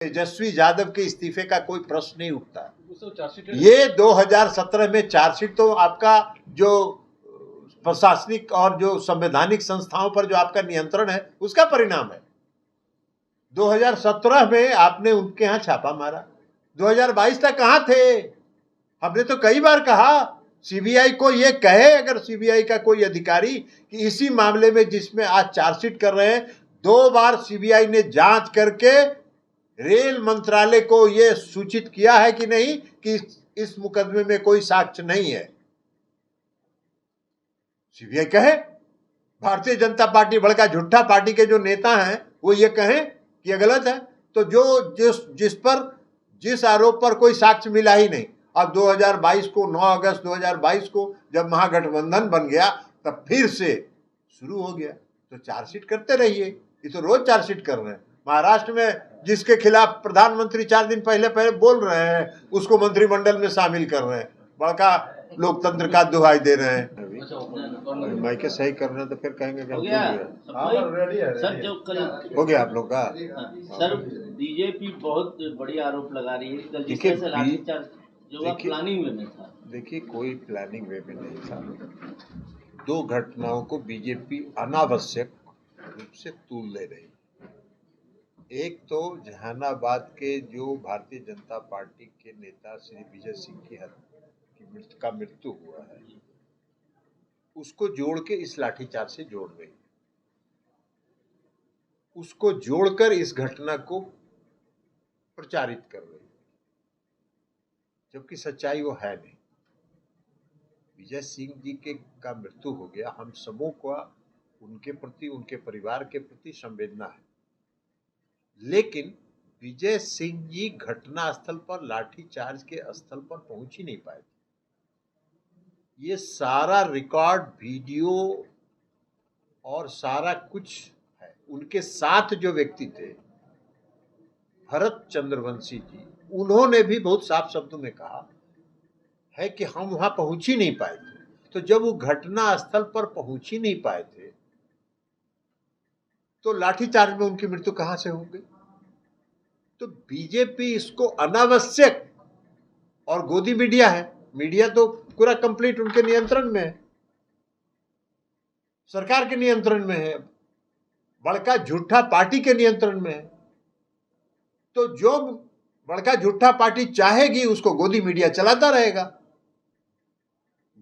तेजस्वी यादव के इस्तीफे का कोई प्रश्न नहीं उठता। ये 2017 में चार्जशीट तो आपका जो प्रशासनिक और जो संवैधानिक संस्थाओं पर जो आपका नियंत्रण है उसका परिणाम है। 2017 में आपने उनके यहां छापा मारा, 2022 तक कहां थे? हमने तो कई बार कहा सीबीआई को ये कहे, अगर सीबीआई का कोई अधिकारी कि इसी मामले में जिसमें आज चार्जशीट कर रहे हैं, 2 बार सीबीआई ने जांच करके रेल मंत्रालय को यह सूचित किया है कि नहीं कि इस मुकदमे में कोई साक्ष्य नहीं है। सीबीआई कहे, भारतीय जनता पार्टी बड़का झूठा पार्टी के जो नेता हैं वो ये कहें कि यह गलत है, तो जिस आरोप पर कोई साक्ष्य मिला ही नहीं। अब 2022 को 9 अगस्त 2022 को जब महागठबंधन बन गया तब फिर से शुरू हो गया। तो चार्जशीट करते रहिए, ये तो रोज चार्जशीट कर रहे हैं। महाराष्ट्र में जिसके खिलाफ प्रधानमंत्री 4 दिन पहले बोल रहे हैं उसको मंत्रिमंडल में शामिल कर रहे हैं, बड़का लोकतंत्र का दुहाई दे रहे हैं। माइके सही करना तो फिर कहेंगे कि हो गया सर। जो कल हो गया आप लोग का सर, बीजेपी बहुत बड़ी आरोप लगा रही है कल जिस तरह से लाठीचार्ज जो प्लानिंग वे में था। देखिए, कोई प्लानिंग वे में नहीं था। 2 घटनाओं को बीजेपी अनावश्यक रूप से तूल ले रही। एक तो जहानाबाद के जो भारतीय जनता पार्टी के नेता श्री विजय सिंह की मृत्यु हुआ है, उसको जोड़ के इस लाठीचार्ज से जोड़ रही, उसको जोड़कर इस घटना को प्रचारित कर रही, जबकि सच्चाई वो है नहीं। विजय सिंह जी का मृत्यु हो गया, हम सबों को उनके प्रति, उनके परिवार के प्रति संवेदना है, लेकिन विजय सिंह जी घटना स्थल पर लाठीचार्ज के स्थल पर पहुंच ही नहीं पाए। ये सारा रिकॉर्ड, वीडियो और सारा कुछ है। उनके साथ जो व्यक्ति थे भरत चंद्रवंशी जी, उन्होंने भी बहुत साफ शब्दों में कहा है कि हम वहां पहुंच ही नहीं पाए थे। तो जब वो घटना स्थल पर पहुंच ही नहीं पाए थे तो लाठीचार्ज में उनकी मृत्यु कहां से हो गई? तो बीजेपी इसको अनावश्यक, और गोदी मीडिया है, मीडिया तो पूरा कंप्लीट उनके नियंत्रण में है, सरकार के नियंत्रण में है, बड़का झूठा पार्टी के नियंत्रण में है। तो जो बड़का झूठा पार्टी चाहेगी उसको गोदी मीडिया चलाता रहेगा।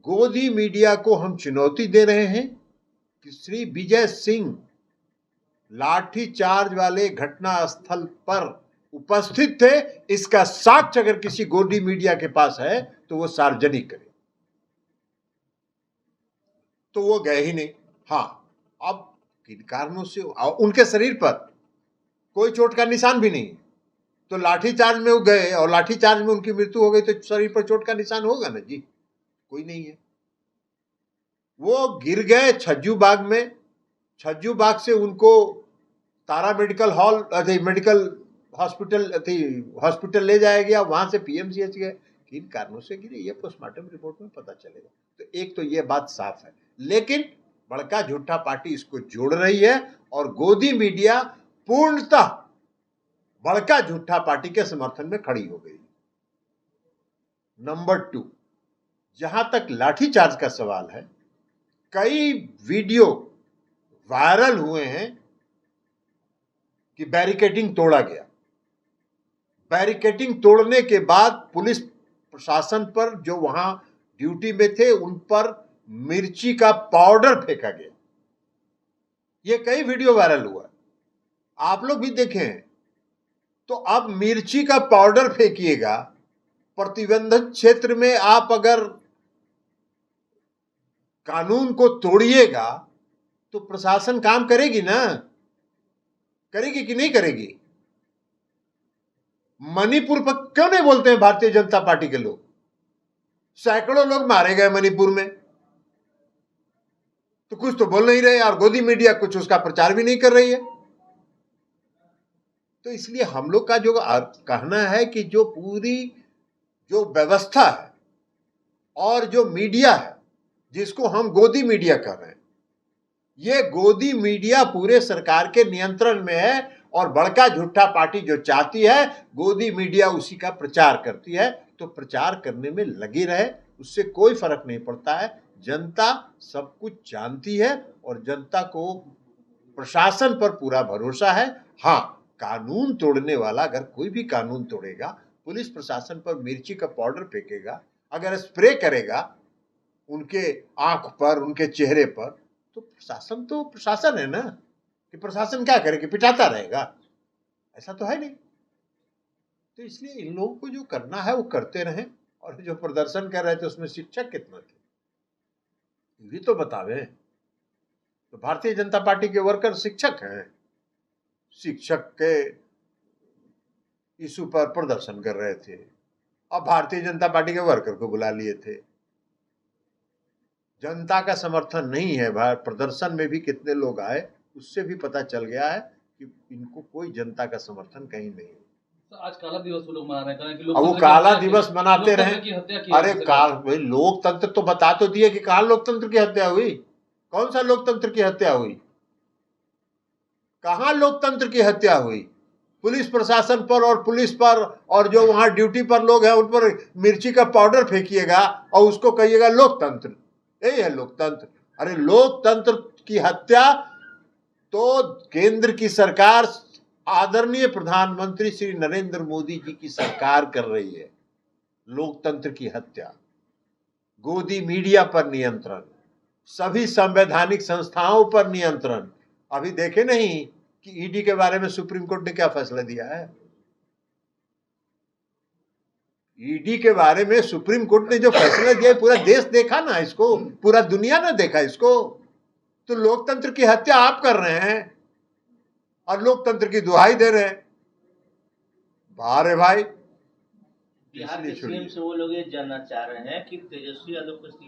गोदी मीडिया को हम चुनौती दे रहे हैं कि श्री विजय सिंह लाठीचार्ज वाले घटना स्थल पर उपस्थित थे, इसका साक्ष्य अगर किसी गोदी मीडिया के पास है तो वो सार्वजनिक करे। तो वो गए ही नहीं। हाँ, अब किन कारणों से उनके शरीर पर कोई चोट का निशान भी नहीं, तो लाठीचार्ज में वो गए और लाठीचार्ज में उनकी मृत्यु हो गई, तो शरीर पर चोट का निशान होगा ना जी? कोई नहीं है। वो गिर गए छज्जू बाग में, छज्जू बाग से उनको तारा मेडिकल हॉस्पिटल ले जाया गया, वहां से पीएमसीएच गए। किन कारणों से गिरे ये पोस्टमार्टम रिपोर्ट में पता चलेगा। तो एक तो ये बात साफ है, लेकिन बड़का झूठा पार्टी इसको जोड़ रही है और गोदी मीडिया पूर्णतः बड़का झूठा पार्टी के समर्थन में खड़ी हो गई। नंबर 2, जहां तक लाठीचार्ज का सवाल है, कई वीडियो वायरल हुए हैं कि बैरिकेडिंग तोड़ा गया। बैरिकेडिंग तोड़ने के बाद पुलिस प्रशासन पर, जो वहां ड्यूटी में थे, उन पर मिर्ची का पाउडर फेंका गया। ये कई वीडियो वायरल हुआ, आप लोग भी देखे हैं। तो अब मिर्ची का पाउडर फेंकिएगा, प्रतिबंधित क्षेत्र में आप अगर कानून को तोड़िएगा तो प्रशासन काम करेगी ना? करेगी कि नहीं करेगी? मणिपुर पर क्यों नहीं बोलते हैं भारतीय जनता पार्टी के लोग? सैकड़ों लोग मारे गए मणिपुर में, तो कुछ तो बोल नहीं रहे, और गोदी मीडिया कुछ उसका प्रचार भी नहीं कर रही है। तो इसलिए हम लोग का जो कहना है कि जो पूरी जो व्यवस्था है और जो मीडिया है, जिसको हम गोदी मीडिया कह रहे हैं, ये गोदी मीडिया पूरे सरकार के नियंत्रण में है और बड़का झूठा पार्टी जो चाहती है गोदी मीडिया उसी का प्रचार करती है, तो प्रचार करने में लगी रहे, उससे कोई फर्क नहीं पड़ता है। जनता सब कुछ जानती है और जनता को प्रशासन पर पूरा भरोसा है। हाँ, कानून तोड़ने वाला अगर कोई भी कानून तोड़ेगा, पुलिस प्रशासन पर मिर्ची का पाउडर फेंकेगा, अगर स्प्रे करेगा उनके आंख पर, उनके चेहरे पर, तो प्रशासन है ना, कि प्रशासन क्या करे कि पिटाता रहेगा? ऐसा तो है नहीं। तो इसलिए इन लोगों को जो करना है वो करते रहें, और जो प्रदर्शन कर रहे थे उसमें शिक्षक कितना थे ये भी तो बतावे। तो भारतीय जनता पार्टी के वर्कर शिक्षक हैं, शिक्षक के इशू पर प्रदर्शन कर रहे थे, अब भारतीय जनता पार्टी के वर्कर को बुला लिए थे। जनता का समर्थन नहीं है, प्रदर्शन में भी कितने लोग आए उससे भी पता चल गया है कि इनको कोई जनता का समर्थन कहीं नहीं है। आज काला दिवस वो लोग मना रहे हैं कि अब वो काला दिवस मनाते रहे। अरे भाई लोकतंत्र तो बता तो दिए कि कहाँ लोकतंत्र की हत्या हुई, कौन सा लोकतंत्र की हत्या हुई, कहाँ लोकतंत्र की हत्या हुई? पुलिस प्रशासन पर और पुलिस पर और जो वहां ड्यूटी पर लोग हैं उन पर मिर्ची का पाउडर फेंकिएगा और उसको कहिएगा लोकतंत्र, यही है लोकतंत्र? अरे लोकतंत्र की हत्या तो केंद्र की सरकार, आदरणीय प्रधानमंत्री श्री नरेंद्र मोदी जी की सरकार कर रही है। लोकतंत्र की हत्या, गोदी मीडिया पर नियंत्रण, सभी संवैधानिक संस्थाओं पर नियंत्रण। अभी देखे नहीं कि ईडी के बारे में सुप्रीम कोर्ट ने क्या फैसला दिया है? ईडी के बारे में सुप्रीम कोर्ट ने जो फैसला दिया है पूरा देश देखा ना इसको, पूरा दुनिया ने देखा इसको। तो लोकतंत्र की हत्या आप कर रहे हैं और लोकतंत्र की दुहाई दे रहे हैं। बाहर है भाई। बिहार के सीएम से वो लोग ये जानना चाह रहे हैं कि तेजस्वी यादव को